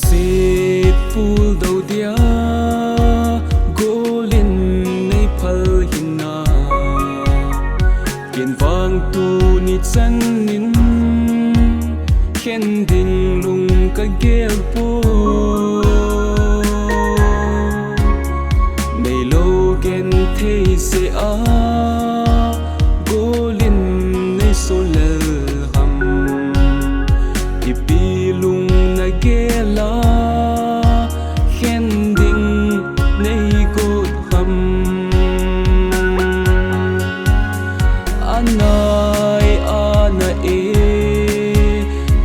Sit phul đầu dia golin nei phal hinna kian vang tu ni chan nin khen ding lung ka gel po nei lo gen thei se a golin nei so lel ham ipi lung na gela khen ding nei ko ham anai ana e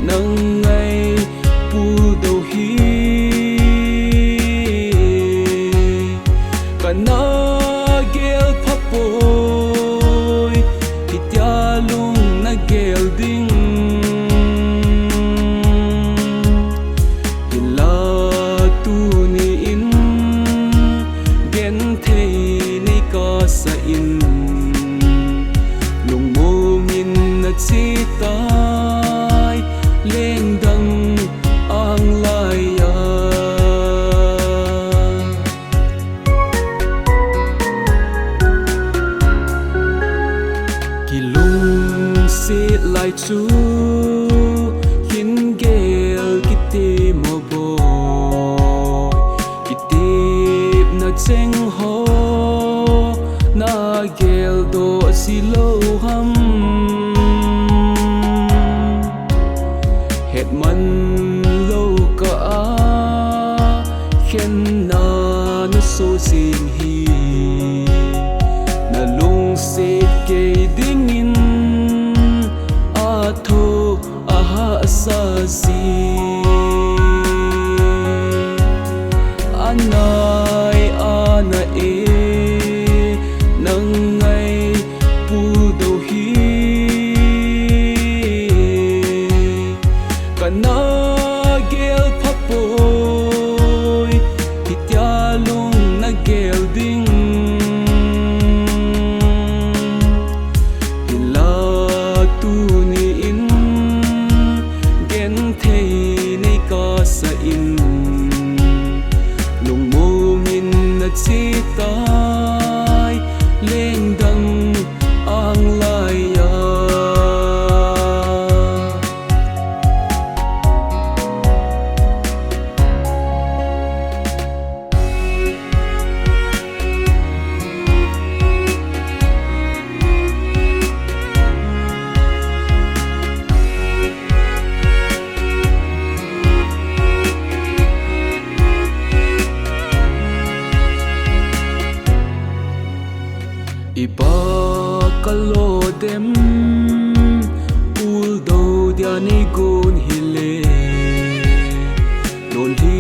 nang ngai pu do hi kana gel phapoi hitya lung na gel ding sa in lung mong in na chi tai leng dang ang laya ki lung si lai chu hin gel ki te mo bo ki te na cheng ho na gel do si lo ham het man lo ka a khen na no so sin hi na lung se ke ding in a tho a ha sa si anai ana e nang ngai pu do hi kana gel phapoi hitya lung na gel ding ila tu ni in gen thei nei ka sa in lung mong in na chi ta leng dang ang laya iba kalo dem ul do dia ni gun hile non hi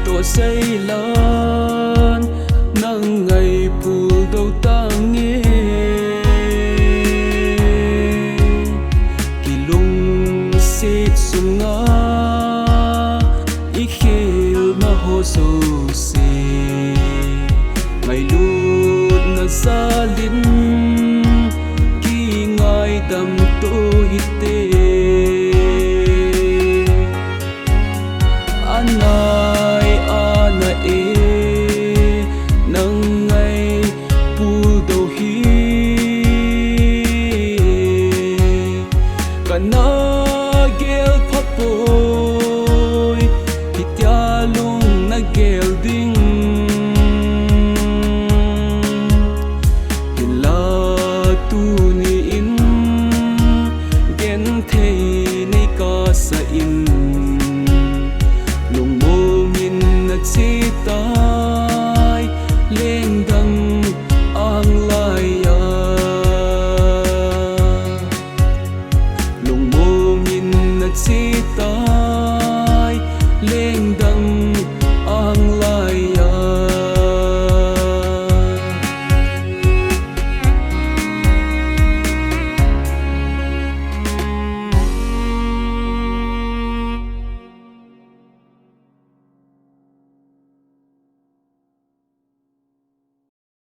to say lan nang ngai pul do tang nge kilung sit sunga ikhil na ho so se mai lut na salin ki ngai dam to hite anai ana e nang ngai pu do hi kana gel phapoi hitya lung na gel ding sa in lung mong in na chi tai leng dang ang laya lung mong in na chi tai leng dang